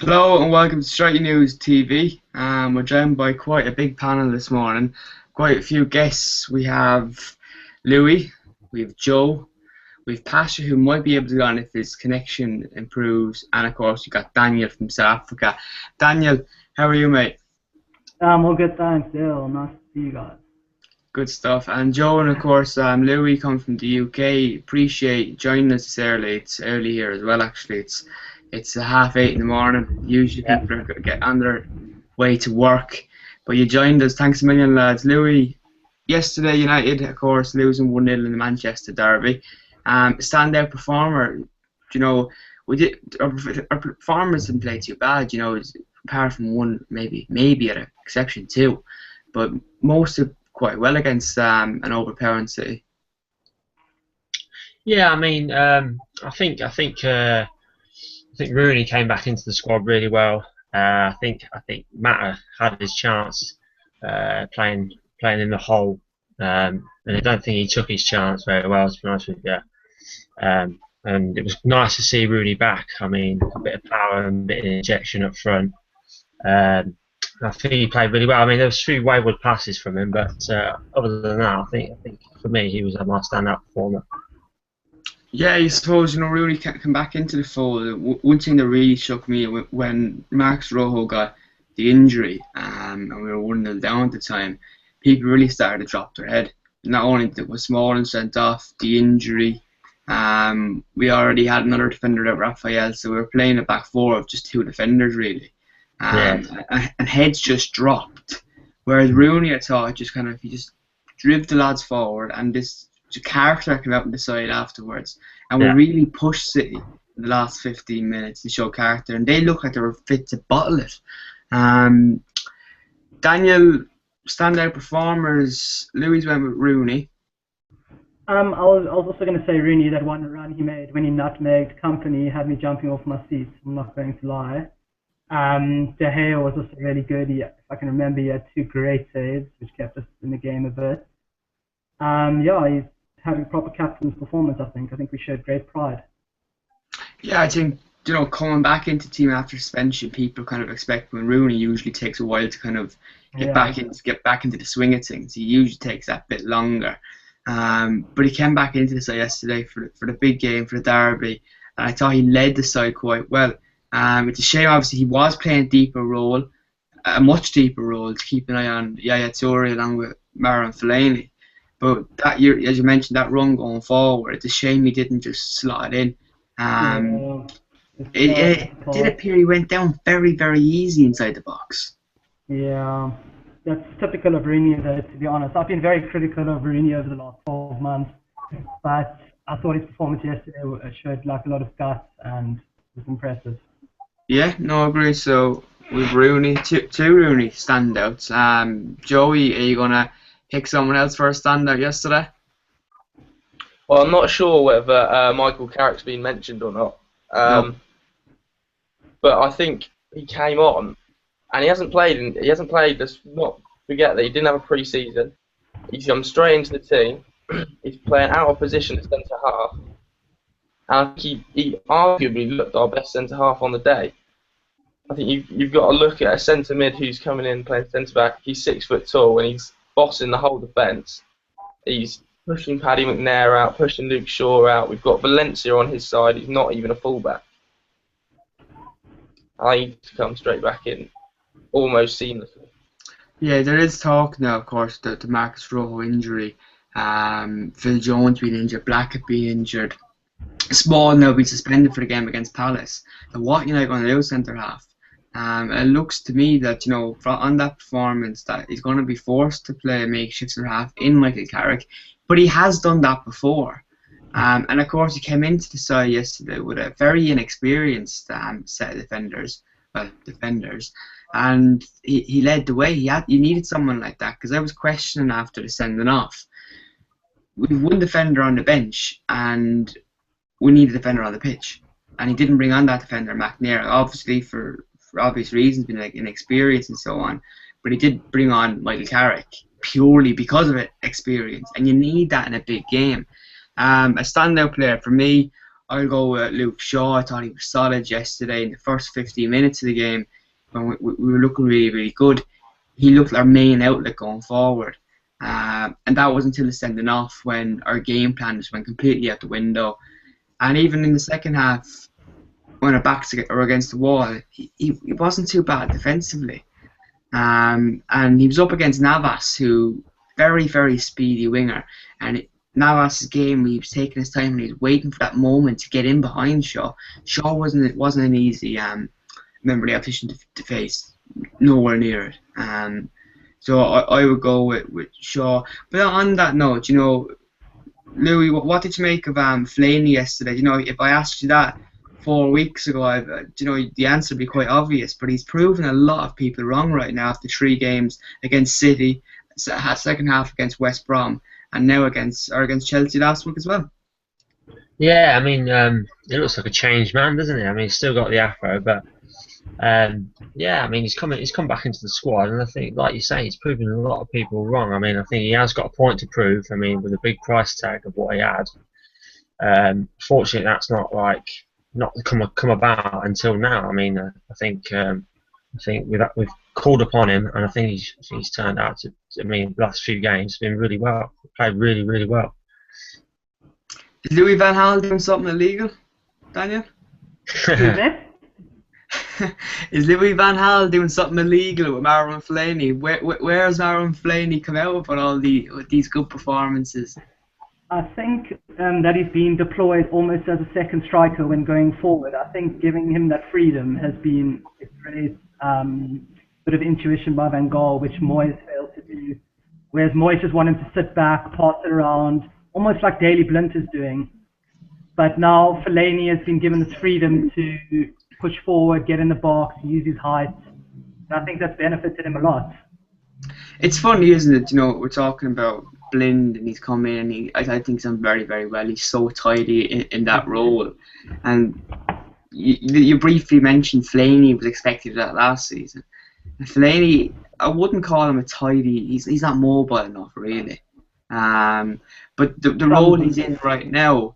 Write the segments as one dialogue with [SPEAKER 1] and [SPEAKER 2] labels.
[SPEAKER 1] Hello and welcome to Stretty News TV. We're joined by quite a big panel this morning. Quite a few guests. We have Louis, we have Joe, we have Pasha who might be able to go on if his connection improves, and of course we got Daniel from South Africa. Daniel, how are you, mate?
[SPEAKER 2] All good, thanks, Dale. Nice to see you guys.
[SPEAKER 1] Good stuff. And Joe and of course Louis come from the UK. Appreciate joining us this early. It's early here as well actually. It's 8:30 in the morning. Usually people are get on their way to work. But you joined us. Thanks a million, lads. Louis, yesterday United, of course, losing 1-0 in the Manchester derby. Standout performer. You know, we did our performance didn't play too bad. Apart from one, maybe at an exception two, but most did quite well against an overpowering City.
[SPEAKER 3] Yeah, I mean, I think Rooney came back into the squad really well. I think Mata had his chance playing in the hole, and I don't think he took his chance very well, to be honest with you. And it was nice to see Rooney back. I mean, a bit of power and a bit of injection up front. I think he played really well. I mean, there was a few wayward passes from him, but other than that, I think for me he was my standout performer.
[SPEAKER 1] Yeah, I suppose Rooney can't come back into the fold. One thing that really shook me when Max Rojo got the injury, and we were 1-0 down at the time, people really started to drop their head. Not only was Smalling sent off, the injury, we already had another defender out, Raphael, so we were playing a back four of just two defenders really,
[SPEAKER 3] Yeah.
[SPEAKER 1] and heads just dropped. Whereas Rooney, I thought, he just drove the lads forward, and this character came out on the side afterwards, and we
[SPEAKER 3] Yeah.
[SPEAKER 1] really pushed City in the last 15 minutes to show character, and they looked like they were fit to bottle it. Daniel, standout performers. Louis went with Rooney.
[SPEAKER 2] I was also going to say Rooney, that one run he made when he nutmegged Company had me jumping off my seat. I'm not going to lie. De Gea was also really good. If I can remember, he had two great saves, which kept us in the game a bit. Yeah, he's having a proper captain's performance, I think. I think we showed great pride.
[SPEAKER 1] Yeah, I think coming back into team after suspension, people kind of expect when Rooney usually takes a while to kind of get back into the swing of things. He usually takes that bit longer. But he came back into the side yesterday for the big game, for the derby, and I thought he led the side quite well. It's a shame, obviously, he was playing a much deeper role, to keep an eye on Yaya Toure along with Marouane Fellaini. But as you mentioned, that run going forward, it's a shame he didn't just slot it in.
[SPEAKER 2] Yeah,
[SPEAKER 1] It did appear he went down very, very easy inside the box.
[SPEAKER 2] yeah, that's typical of Rooney, though, to be honest. I've been very critical of Rooney over the last 12 months, but I thought his performance yesterday showed like a lot of guts and was impressive.
[SPEAKER 1] Yeah, no, I agree. So with Rooney, two Rooney standouts. Joey, are you gonna pick someone else for a standout yesterday?
[SPEAKER 4] Well, I'm not sure whether Michael Carrick's been mentioned or not,
[SPEAKER 1] No.
[SPEAKER 4] but I think he came on and he hasn't played. He hasn't played. Let's not forget that he didn't have a pre-season. He's come straight into the team. He's playing out of position at centre half, and I think he arguably looked our best centre half on the day. I think you've got to look at a centre mid who's coming in playing centre back. He's 6 foot tall and he's bossing the whole defence. He's pushing Paddy McNair out, pushing Luke Shaw out. We've got Valencia on his side. He's not even a fullback. I need to come straight back in, almost seamlessly.
[SPEAKER 1] Yeah, there is talk now, of course, that the Marcus Rojo injury, Phil Jones being injured, Blackett being injured, Small now being suspended for the game against Palace. And what United going to do centre half? It looks to me that on that performance that he's going to be forced to play a makeshift centre half in Michael Carrick, but he has done that before. And of course he came into the side yesterday with a very inexperienced set of defenders, and he led the way. You needed someone like that, because I was questioning after the sending off. We've one defender on the bench and we need a defender on the pitch, and he didn't bring on that defender, McNair, obviously for obvious reasons, being like inexperienced and so on. But he did bring on Michael Carrick purely because of it, experience, and you need that in a big game. A standout player for me, I'll go with Luke Shaw. I thought he was solid yesterday in the first 15 minutes of the game when we were looking really, really good. He looked like our main outlet going forward. And that was until the sending off when our game plan just went completely out the window. And even in the second half, when our backs were against the wall, he wasn't too bad defensively. And he was up against Navas, who very, very speedy winger. And Navas' game, he was taking his time and he was waiting for that moment to get in behind Shaw. Shaw wasn't an easy member of the opposition to face, nowhere near it. So I would go with Shaw. But on that note, you know, Louis, what did you make of Fellaini yesterday? You know, if I asked you that 4 weeks ago, you know, the answer would be quite obvious. But he's proven a lot of people wrong right now after 3 games against City, second half against West Brom, and now against Chelsea last week as well.
[SPEAKER 3] Yeah, I mean, it looks like a changed man, doesn't it? I mean, he's still got the afro, but yeah, I mean, he's come back into the squad, and I think, like you say, he's proven a lot of people wrong. I mean, I think he has got a point to prove. I mean, with a big price tag of what he had. Fortunately, that's not come about until now. I mean, I think we've called upon him, and I think he's turned out to. I mean, the last few games been really well, played really, really well.
[SPEAKER 1] Is Louis van Gaal doing something illegal, Daniel? Is Louis van Gaal doing something illegal with Marouane Fellaini? Where has Marouane Fellaini come out with all these good performances?
[SPEAKER 2] I think that he's been deployed almost as a second striker when going forward. I think giving him that freedom has been a great bit of intuition by Van Gaal, which Moyes failed to do. Whereas Moyes just wanted him to sit back, pass it around, almost like Daley Blind is doing. But now Fellaini has been given this freedom to push forward, get in the box, use his height. And I think that's benefited him a lot.
[SPEAKER 1] It's funny, isn't it? You know, we're talking about Blind, and he's come in, and I think he's done very, very well. He's so tidy in that role. And you briefly mentioned Fellaini was expected that last season. And Fellaini, I wouldn't call him a tidy. He's not mobile enough, really. But the role he's in right now,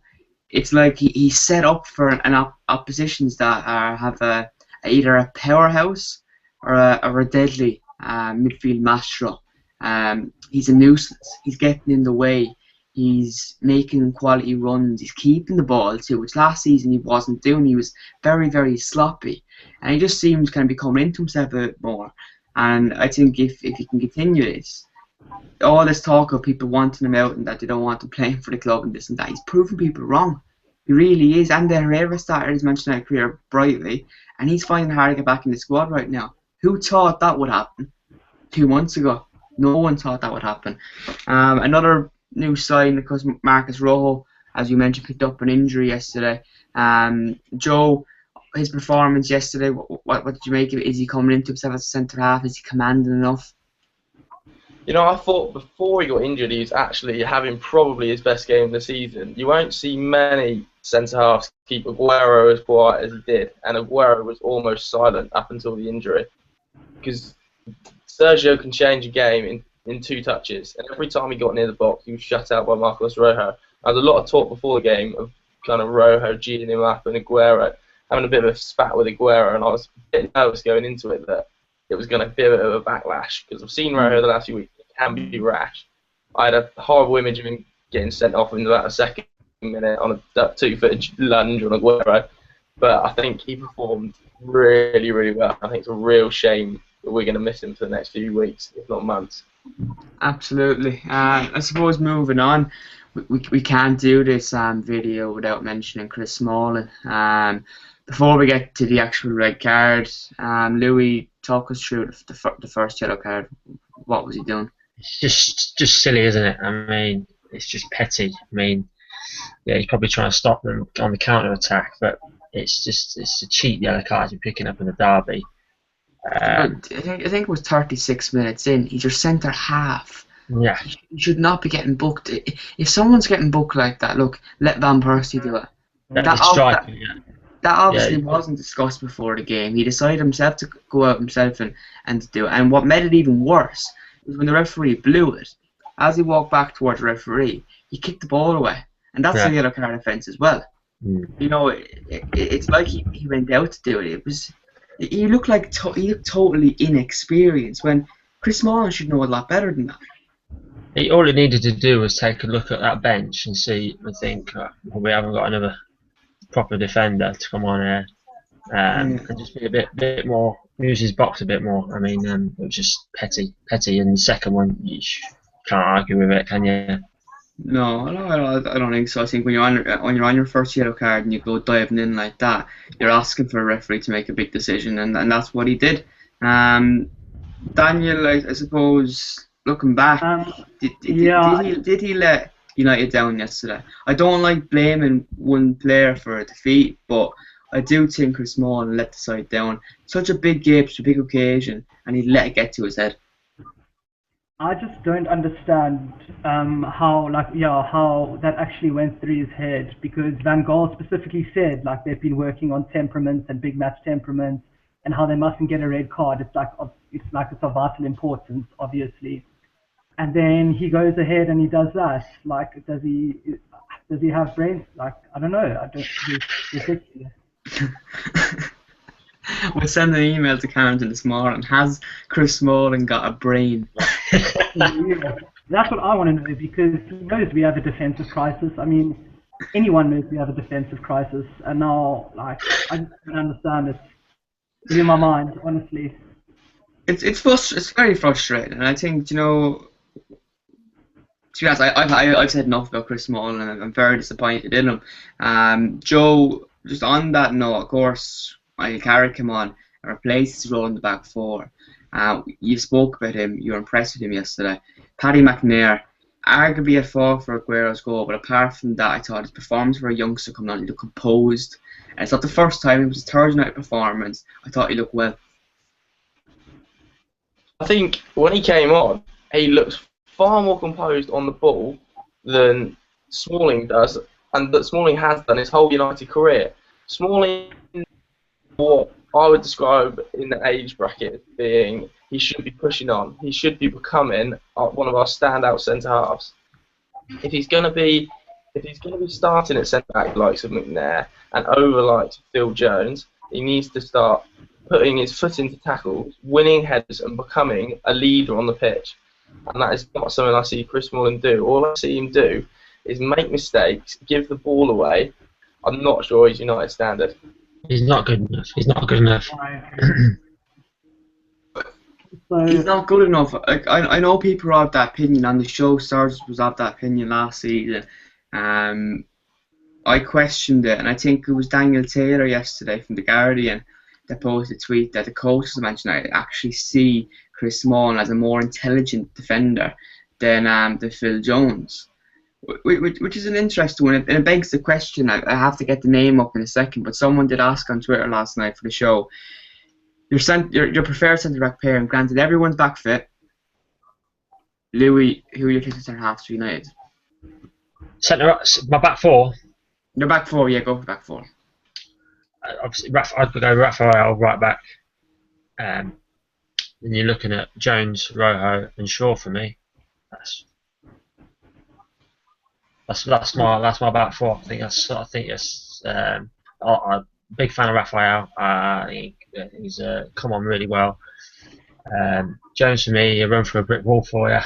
[SPEAKER 1] it's like he's set up for an oppositions that have either a powerhouse or a deadly midfield maestro. He's a nuisance. He's getting in the way. He's making quality runs. He's keeping the ball too, which last season he wasn't doing. He was very, very sloppy, and he just seems kind of be coming into himself a bit more. And I think if he can continue this, all this talk of people wanting him out and that they don't want him playing for the club and this and that, he's proving people wrong. He really is. And Herrera started his Manchester United career brightly, and he's finding it hard to get back in the squad right now. Who thought that would happen 2 months ago? No one thought that would happen. Another new sign, because Marcus Rojo, as you mentioned, picked up an injury yesterday. Joe, his performance yesterday, what did you make of it? Is he coming into himself as a centre half? Is he commanding enough?
[SPEAKER 4] You know, I thought before he got injured, he was actually having probably his best game of the season. You won't see many centre-halves keep Aguero as quiet as he did, and Aguero was almost silent up until the injury. Because Sergio can change a game in 2 touches, and every time he got near the box, he was shut out by Marcos Rojo. There was a lot of talk before the game of kind of Rojo G'ing him up and Aguero having a bit of a spat with Aguero, and I was a bit nervous going into it that it was going to be a bit of a backlash, because I've seen Rojo the last few weeks. He can be rash. I had a horrible image of him getting sent off in about a second minute on a 2-foot lunge on Aguero, but I think he performed really, really well. I think it's a real shame that we're going to miss him for the next few weeks, if not months.
[SPEAKER 1] Absolutely. I suppose moving on, we can't do this video without mentioning Chris Smalling. Before we get to the actual red card, Louis, talk us through the first yellow card. What was he doing?
[SPEAKER 3] It's just silly, isn't it? I mean, it's just petty. I mean, yeah, he's probably trying to stop them on the counter attack, but it's a cheap yellow card you're picking up in the derby.
[SPEAKER 1] I think it was 36 minutes in. He's your centre half.
[SPEAKER 3] Yeah.
[SPEAKER 1] You should not be getting booked. If someone's getting booked like that, look, let Van Persie do it. That obviously wasn't discussed before the game. He decided himself to go out himself and to do it. And what made it even worse was when the referee blew it. As he walked back towards the referee, he kicked the ball away. And that's a yellow card offence as well. You know, it's like he went out to do it. He looked like he looked totally inexperienced when Chris Smalling should know a lot better than that.
[SPEAKER 3] All he needed to do was take a look at that bench and see and think, well, we haven't got another proper defender to come on here, and just be a bit more, use his box a bit more. I mean, it was just petty, and the second one, you can't argue with it, can you?
[SPEAKER 1] No, I don't think so. I think when you're on your first yellow card and you go diving in like that, you're asking for a referee to make a big decision, and that's what he did. Daniel, I suppose, looking back, did he let United down yesterday? I don't like blaming one player for a defeat, but I do think Chris Smalling let the side down. Such a big game, such a big occasion, and he let it get to his head.
[SPEAKER 2] I just don't understand how that actually went through his head, because Van Gaal specifically said like they've been working on temperaments and big match temperaments and how they mustn't get a red card. It's of vital importance, obviously. And then he goes ahead and he does that. Like, does he have brains? Like, I don't know. It's ridiculous.
[SPEAKER 1] We'll send an email to Carrington this morning. Has Chris Smalling got a brain?
[SPEAKER 2] Yeah. That's what I want to know, because he knows we have a defensive crisis. I mean, anyone knows we have a defensive crisis, and now, like, I just don't understand it. It's in my mind, honestly.
[SPEAKER 1] It's very frustrating, and I think, you know, to be honest, I've said enough about Chris Smalling, and I'm very disappointed in him. Joe, just on that note, of course, Michael Carrick came on and replaced his role in the back four. You spoke about him, you were impressed with him yesterday. Paddy McNair, arguably at fault for Aguero's goal, but apart from that, I thought his performance for a youngster coming on, he looked composed. And it's not the first time, it was his third night performance. I thought he looked well.
[SPEAKER 4] I think when he came on, he looks far more composed on the ball than Smalling does, and that Smalling has done his whole United career. Smalling, what I would describe in the age bracket as being, he should be pushing on. He should be becoming one of our standout centre halves. If he's going to be starting at centre back likes of McNair and over likes of Phil Jones, he needs to start putting his foot into tackles, winning headers, and becoming a leader on the pitch. And that is not something I see Chris Smalling do. All I see him do is make mistakes, give the ball away. I'm not sure he's United standard.
[SPEAKER 3] He's not good enough. He's not good enough.
[SPEAKER 1] He's not good enough. I know people are of that opinion, and the show Stars was of that opinion last season. I questioned it, and I think it was Daniel Taylor yesterday from The Guardian that posted a tweet that the coaches mentioned I actually see Chris Smalling as a more intelligent defender than Phil Jones, which is an interesting one, and it begs the question. I have to get the name up in a second, but someone did ask on Twitter last night for the show, your preferred centre back pair, and granted everyone's back fit. Louis, who are your two centre halves for United?
[SPEAKER 3] My back four.
[SPEAKER 1] Your back four, yeah, go for back four.
[SPEAKER 3] Obviously, I'd go Raphael right back. And you're looking at Jones, Rojo, and Shaw for me. That's my back four. I think it's. I'm a big fan of Raphael. I think he's come on really well. Jones for me, a run for a brick wall for you.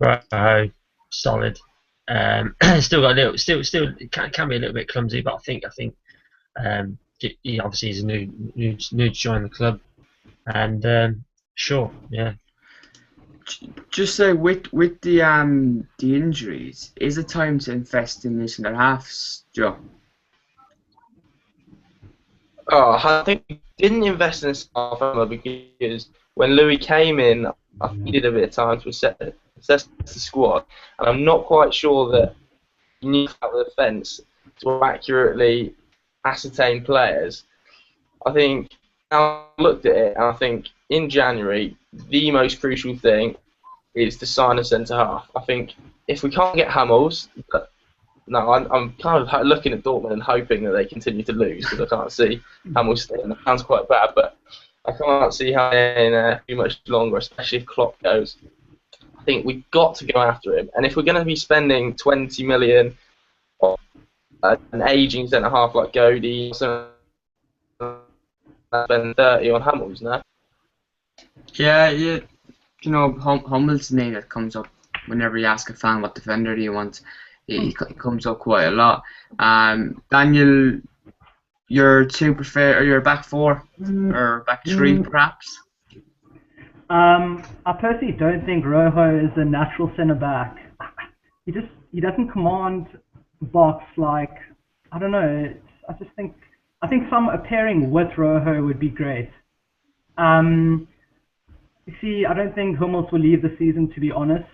[SPEAKER 3] Rojo, solid. Still got a little, still can be a little bit clumsy, but I think he obviously he's new to join the club, and sure, yeah.
[SPEAKER 1] Just say with the injuries, is it time to invest in this in their halves, Joe?
[SPEAKER 4] Oh, I think we didn't invest in this half because when Louis came in, I think he did a bit of time to assess the squad, and I'm not quite sure that you need to have the defence to accurately ascertain players. I think I looked at it, and I think in January the most crucial thing is to sign a centre half. I think if we can't get Hummels, no, I'm kind of looking at Dortmund and hoping that they continue to lose because I can't see Hummels staying. That sounds quite bad, but I can't see how they're too much longer, especially if Klopp goes. I think we've got to go after him, and if we're going to be spending 20 million on an ageing centre half like Godey, spend 30 on Hummels, no?
[SPEAKER 1] Yeah, yeah. You know, Hummel's the name that comes up whenever you ask a fan what defender do you want. He comes up quite a lot. Daniel, your two prefer, or your back four or back three, perhaps?
[SPEAKER 2] I personally don't think Rojo is a natural centre back. He doesn't command box like, I don't know. I think a pairing with Rojo would be great. You see, I don't think Hummels will leave the season, to be honest.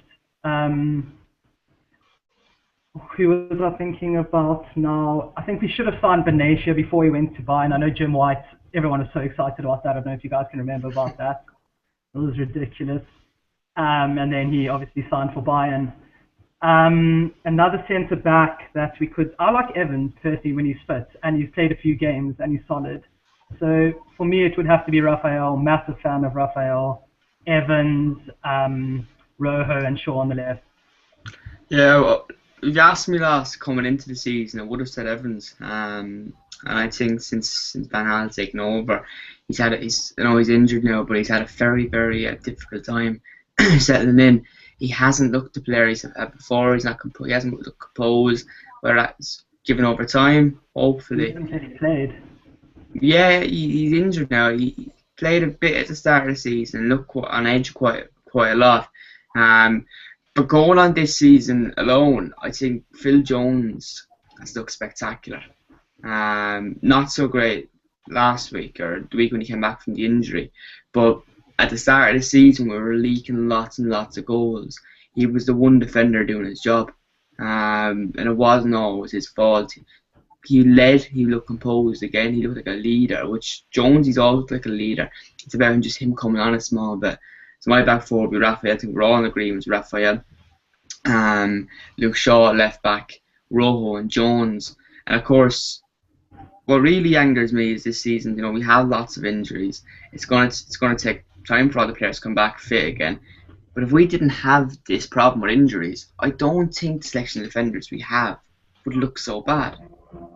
[SPEAKER 2] Who was I thinking about now? I think we should have signed Benicia before he went to Bayern. I know Jim White, everyone was so excited about that. I don't know if you guys can remember about that. It was ridiculous. And then he obviously signed for Bayern. Another centre back that we could, I like Evans personally when he's fit and he's played a few games and he's solid. So for me, it would have to be Raphael. Massive fan of Raphael, Evans, Rojo, and Shaw on the left.
[SPEAKER 1] Yeah, well, if you asked me last coming into the season, I would have said Evans. And I think since Van Gaal's taken over, I know he's injured now, but he's had a very, very difficult time settling in. He hasn't looked the player he's had before. He hasn't looked composed. Whether that's given over time, hopefully.
[SPEAKER 2] He hasn't really played.
[SPEAKER 1] Yeah, he's injured now. He played a bit at the start of the season and looked on edge quite a lot. But going on this season alone, I think Phil Jones has looked spectacular. Not so great last week or the week when he came back from the injury, but at the start of the season we were leaking lots and lots of goals. He was the one defender doing his job, and it wasn't always his fault. He looked composed again, he looked like a leader, which Jones, he's always like a leader. It's about just him coming on a small bit. So my back four would be Raphael. I think we're all in agreement with Raphael. Luke Shaw left back, Rojo and Jones. And of course, what really angers me is this season, we have lots of injuries. It's going to take time for all the players to come back fit again. But if we didn't have this problem with injuries, I don't think the selection of defenders we have would look so bad.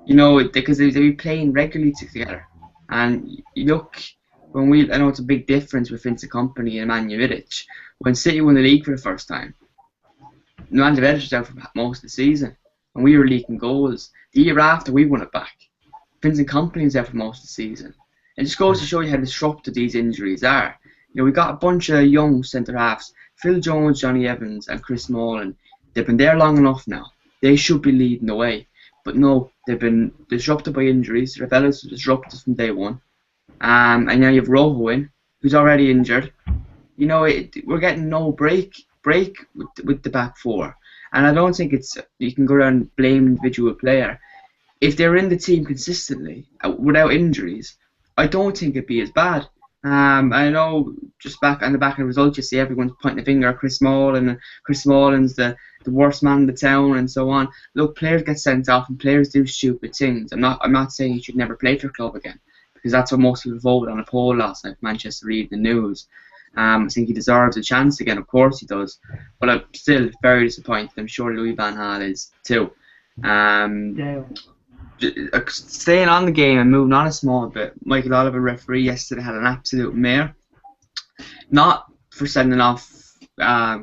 [SPEAKER 1] Because they'd be playing regularly together. And you look, I know it's a big difference with Vincent Kompany and Nemanja Vidic. When City won the league for the first time, Nemanja Vidic was out for most of the season, and we were leaking goals. The year after, we won it back. Vincent Kompany was out for most of the season. It just goes to show you how disruptive these injuries are. We got a bunch of young centre-halves, Phil Jones, Johnny Evans and Chris Smalling. They've been there long enough now. They should be leading the way. But no, they've been disrupted by injuries. Ravella's disrupted from day one. And now you have Rojo in, who's already injured. We're getting no break with the back four. And I don't think you can go around and blame an individual player. If they're in the team consistently, without injuries, I don't think it'd be as bad. I know just back on the back of the results, you see everyone's pointing a finger at Chris Smalling, and Chris Smalling's the worst man in the town, and so on. Look, players get sent off, and players do stupid things. I'm not saying he should never play for a club again, because that's what most people voted on a poll last night. Manchester Evening News. I think he deserves a chance again. Of course he does, but I'm still very disappointed. I'm sure Louis van Gaal is too.
[SPEAKER 2] Yeah.
[SPEAKER 1] Staying on the game and moving on a small bit, Michael Oliver, referee, yesterday had an absolute mare. Not for sending off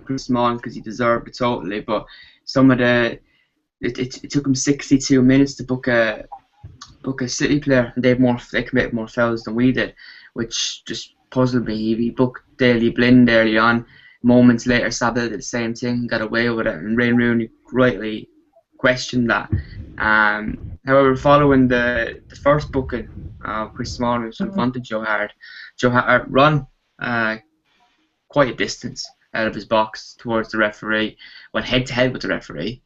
[SPEAKER 1] Chris Smalling because he deserved it totally, but some of it took him 62 minutes to book a City player, and they committed more fouls than we did, which just puzzled me. He booked Daley Blind early on. Moments later, Sabah did the same thing, got away with it, and Rooney rightly questioned that. However, following the first booking, Chris Smalling was confronted Joe Hart. Joe Hart run quite a distance out of his box towards the referee, went head to head with the referee,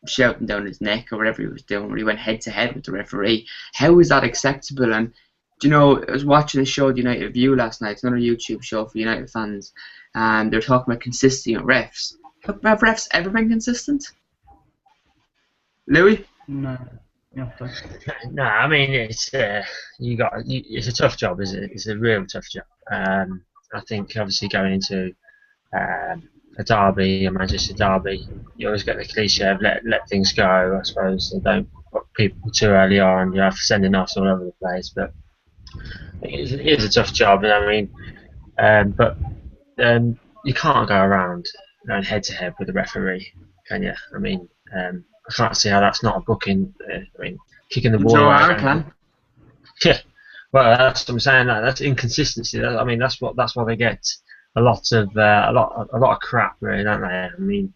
[SPEAKER 1] shouting down his neck or whatever he was doing, where he went head to head with the referee. How is that acceptable? And I was watching a show, the United View, last night. It's another YouTube show for United fans, and they're talking about consistency of refs. Have refs ever been consistent? Louis?
[SPEAKER 2] No. Yeah, sorry.
[SPEAKER 3] No, I mean it's it's a tough job, isn't it? It's a real tough job. I think obviously going into a a derby, a Manchester derby, you always get the cliche of let things go. I suppose they don't put people too early on. You have sending us all over the place, but it is a tough job. And I mean, but you can't go around going head to head with the referee, can you? I mean, I can't see how that's not a booking. I mean, kicking the ball
[SPEAKER 1] Joe
[SPEAKER 3] away.
[SPEAKER 1] R can.
[SPEAKER 3] Yeah, well, that's what I'm saying. That's inconsistency. I mean, that's why they get a lot of crap, really, don't they? I mean,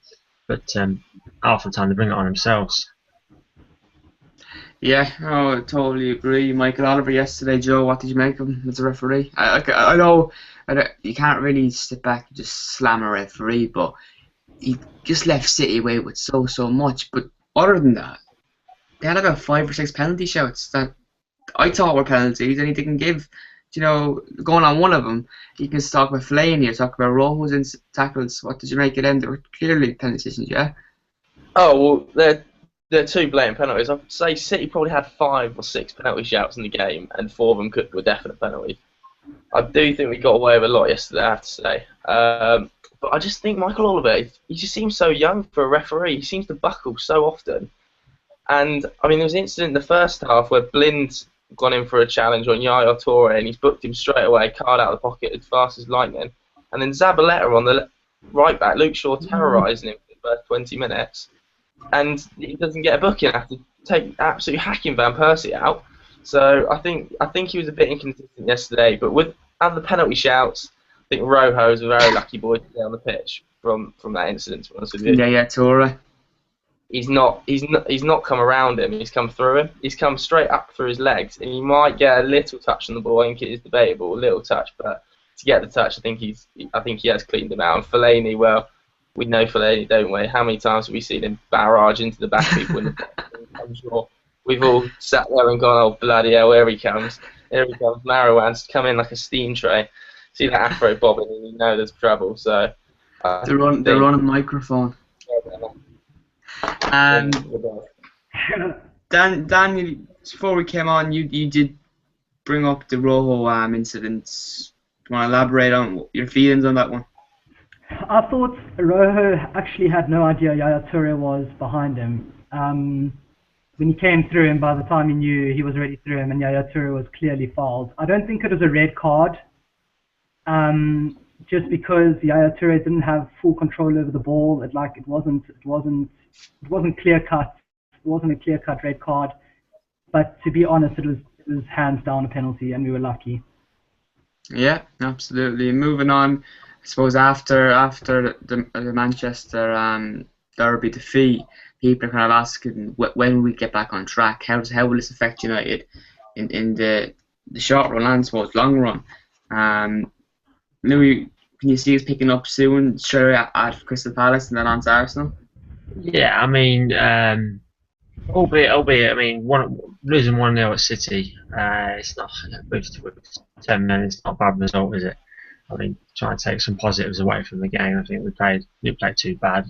[SPEAKER 3] but half the time they bring it on themselves.
[SPEAKER 1] Yeah, I totally agree. Michael Oliver yesterday, Joe, what did you make of him as a referee? I know you can't really sit back and just slam a referee, but he just left City away with so much. But other than that, they had about 5 or 6 penalty shouts that I thought were penalties, and he didn't give. You know, going on one of them, you can talk about Fellaini or talk about Rojo's in tackles. What did you make of them? They were clearly penalty decisions, yeah?
[SPEAKER 4] Oh, well, they're two blatant penalties. I'd say City probably had 5 or 6 penalty shouts in the game, and 4 of them were definite penalties. I do think we got away with a lot yesterday, I have to say. But I just think Michael Oliver, he just seems so young for a referee. He seems to buckle so often. And, I mean, there was an incident in the first half where Blind's gone in for a challenge on Yaya Toure, and he's booked him straight away, card out of the pocket as fast as lightning. And then Zabaleta on the right back, Luke Shaw terrorising him for the first 20 minutes. And he doesn't get a booking after absolutely hacking Van Persie out. So I think he was a bit inconsistent yesterday. But with other penalty shouts, I think Rojo's a very lucky boy to stay on the pitch from that incident. To be honest with you.
[SPEAKER 1] Yeah, Toure.
[SPEAKER 4] He's not come around him. He's come through him. He's come straight up through his legs, and he might get a little touch on the ball. I think it is debatable, a little touch, but to get the touch, I think he has cleaned him out. And Fellaini, well, we know Fellaini, don't we? How many times have we seen him barrage into the back people in the box? I'm sure we've all sat there and gone, oh bloody hell, here he comes. Here he comes. Marouan's come in like a steam tray. See that afro bobbing, and you know there's trouble. So
[SPEAKER 1] they're on a microphone. Daniel, before we came on, you did bring up the Rojo incidents. Do you want to elaborate on your feelings on that one?
[SPEAKER 2] I thought Rojo actually had no idea Yaya Toure was behind him. When he came through him, by the time he knew he was already through him, and Yaya Toure was clearly fouled. I don't think it was a red card, just because Yaya Toure didn't have full control over the ball. It wasn't clear cut. It wasn't a clear cut red card. But to be honest, it was hands down a penalty, and we were lucky.
[SPEAKER 1] Yeah, absolutely. Moving on, I suppose after the Manchester derby defeat, people are kind of asking when will we get back on track? How will this affect United in the short run and I suppose long run? Louis, can you see us picking up soon, straight away at Crystal Palace and then on to Arsenal?
[SPEAKER 3] Yeah, I mean, albeit, I mean, losing 1-0 at City, it's not with 10 men. It's not a bad result, is it? I mean, trying to take some positives away from the game. I think we played too bad.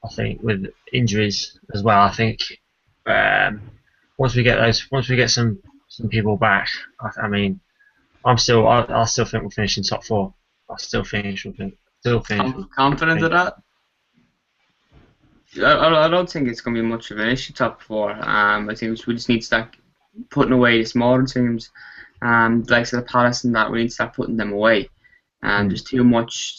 [SPEAKER 3] I think with injuries as well. I think once we get some people back, I mean, I still think we'll finish in top 4. I still finish.
[SPEAKER 1] Confident of that? I don't think it's going to be much of an issue, top 4. I think we just need to start putting away the smaller teams, like the Palace and that. We need to start putting them away. There's too much,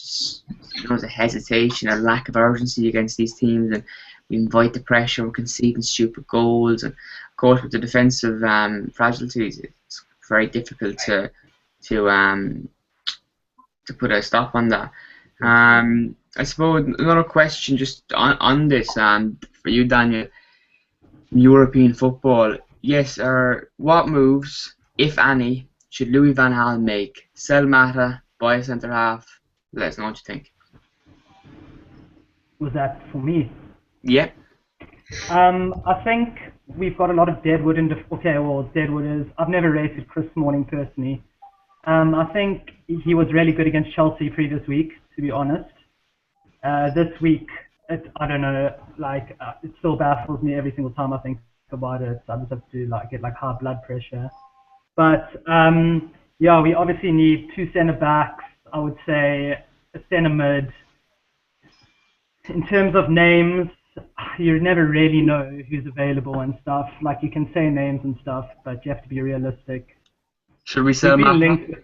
[SPEAKER 1] a hesitation, a lack of urgency against these teams, and we invite the pressure. We're conceding stupid goals, and of course with the defensive fragilities, it's very difficult to put a stop on that. I suppose another question just on this for you, Daniel. European football, yes, what moves, if any, should Louis van Gaal make? Sell Mata, buy a centre half? Let us know what you think.
[SPEAKER 2] Was that for me?
[SPEAKER 1] Yeah.
[SPEAKER 2] I think we've got a lot of deadwood in deadwood is. I've never rated Chris Smalling personally. I think he was really good against Chelsea previous week, to be honest. This week, I don't know, it still baffles me every single time I think about it. So I just have to get high blood pressure. But we obviously need 2 centre backs. I would say a centre mid, In terms of names, you never really know who's available and stuff. Like, you can say names and stuff, but you have to be realistic.
[SPEAKER 1] Should we
[SPEAKER 2] We've
[SPEAKER 1] sell
[SPEAKER 2] been
[SPEAKER 1] Mata?
[SPEAKER 2] linked.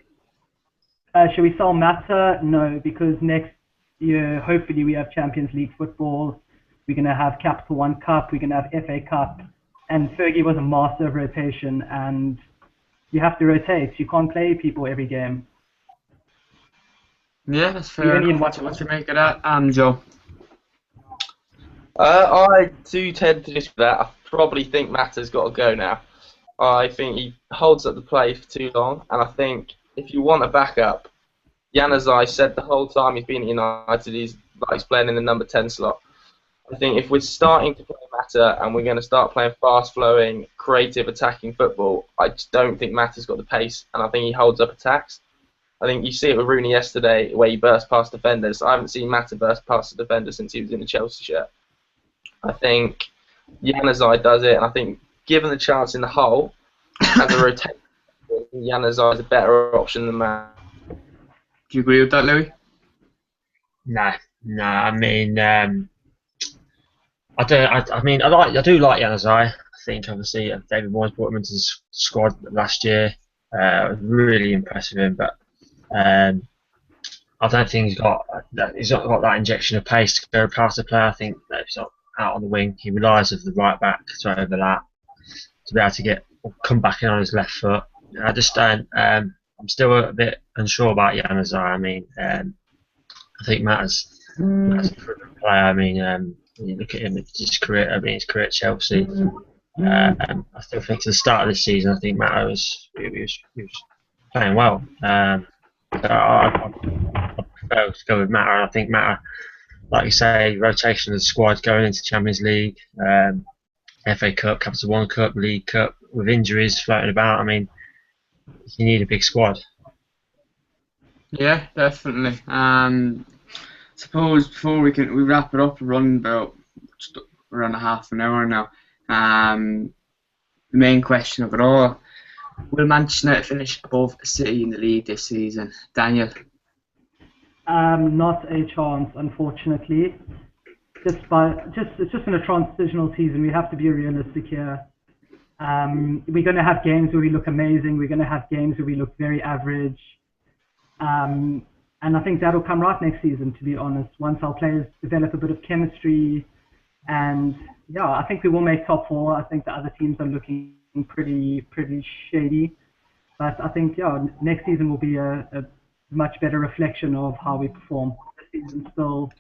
[SPEAKER 2] Should we sell Mata? No, because next year, hopefully, we have Champions League football. We're going to have Capital One Cup. We're going to have FA Cup. And Fergie was a master of rotation, and you have to rotate. You can't play people every game.
[SPEAKER 1] Yeah, that's fair
[SPEAKER 2] only
[SPEAKER 1] enough. What you make of that, Joe?
[SPEAKER 4] I do tend to disagree with that. I probably think Mata's got to go now. I think he holds up the play for too long, and I think if you want a backup, Januzaj said the whole time he's been at United he likes playing in the number 10 slot. I think if we're starting to play Mata and we're going to start playing fast-flowing, creative, attacking football, I just don't think Mata's got the pace, and I think he holds up attacks. I think you see it with Rooney yesterday, where he burst past defenders. I haven't seen Mata burst past a defender since he was in the Chelsea shirt. I think Januzaj does it, and I think given the chance in the hole, as a rotation, Januzaj is a better option than Mata.
[SPEAKER 1] Do you agree with that, Louis?
[SPEAKER 3] No. I mean, I do like Januzaj. I think obviously David Moyes brought him into the squad last year. Really impressed with him, but I don't think he's not got that injection of pace to go past the player. I think that he's not out on the wing. He relies on the right back to overlap to be able to come back in on his left foot. I just don't. I'm still a bit unsure about Januzaj. I mean, I think Mata's a proven player. I mean, you look at him, his career. I mean, his career at Chelsea. I still think to the start of this season, I think Mata was playing well. I prefer to go with Mata. I think Mata, like you say, rotation of the squad going into Champions League, FA Cup, Capital One Cup, League Cup, with injuries floating about. I mean, you need a big squad.
[SPEAKER 1] Yeah, definitely. Suppose before we wrap it up, we're running about around a half an hour now. The main question of it all: will Manchester United finish above City in the league this season? Daniel?
[SPEAKER 2] Not a chance, unfortunately. It's just in a transitional season. We have to be realistic here. We're going to have games where we look amazing. We're going to have games where we look very average. And I think that'll come right next season, to be honest. Once our players develop a bit of chemistry, and yeah, I think we will make top four. I think the other teams are looking pretty shady, but I think next season will be a much better reflection of how we perform. This season's still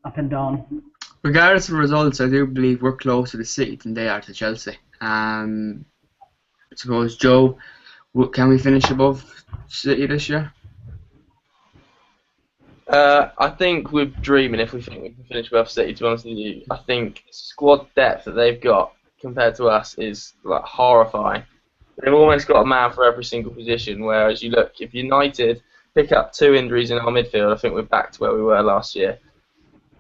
[SPEAKER 2] up and down.
[SPEAKER 1] Regardless of results, I do believe we're closer to City than they are to Chelsea. I suppose, Joe, can we finish above City this year?
[SPEAKER 4] I think we're dreaming if we think we can finish above City, to be honest with you. I think squad depth that they've got compared to us is like horrifying. They've almost got a man for every single position, whereas you look, if United pick up 2 injuries in our midfield, I think we're back to where we were last year.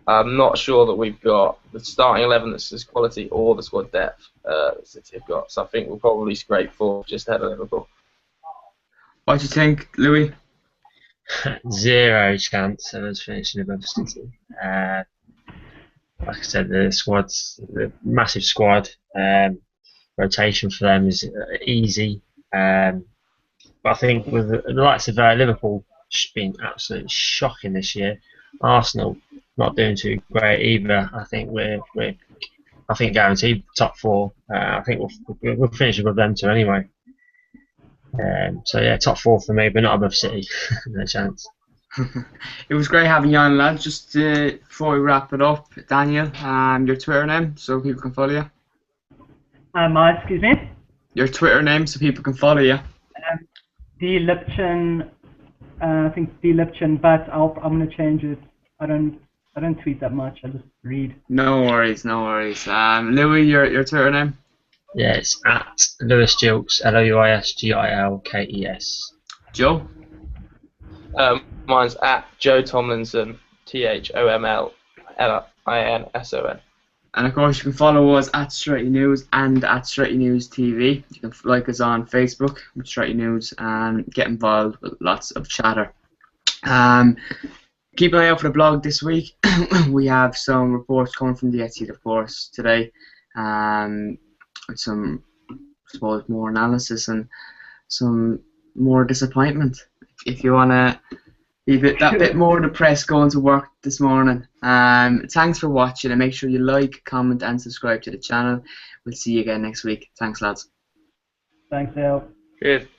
[SPEAKER 4] I'm not sure that we've got the starting 11 that's as quality or the squad depth that City have got, so I think we'll probably scrape 4th just ahead of Liverpool.
[SPEAKER 1] What do you think, Louis?
[SPEAKER 3] 0 chance of us finishing above City. Like I said, the squad's a massive squad. Rotation for them is easy. But I think with the likes of Liverpool been absolutely shocking this year. Arsenal not doing too great either. I think we're guaranteed top 4. I think we'll finish above them too anyway. So yeah, top 4 for me, but not above City. No chance.
[SPEAKER 1] It was great having you on, lads. Just before we wrap it up, Daniel, your Twitter name so people can follow you.
[SPEAKER 2] Excuse me?
[SPEAKER 1] Your Twitter name so people can follow you.
[SPEAKER 2] D Lipchen, I think D Lipchen, but I'm going to change it. I don't tweet that much. I just read.
[SPEAKER 1] No worries. Louis, your Twitter name?
[SPEAKER 3] Yeah, it's at Lewis Gilkes, LOUISGILKES.
[SPEAKER 1] Joe?
[SPEAKER 4] Mine's at Joe Tomlinson, THOMLINSON.
[SPEAKER 1] And of course, you can follow us at Stretty News and at Stretty News TV. You can like us on Facebook with Stretty News and get involved with lots of chatter. keep an eye out for the blog this week. We have some reports coming from the Etihad, of course, today, with some, I suppose, more analysis and some more disappointment. If you want to be that bit more depressed going to work this morning. Thanks for watching, and make sure you like, comment, and subscribe to the channel. We'll see you again next week. Thanks, lads.
[SPEAKER 2] Thanks, Al.
[SPEAKER 4] Cheers.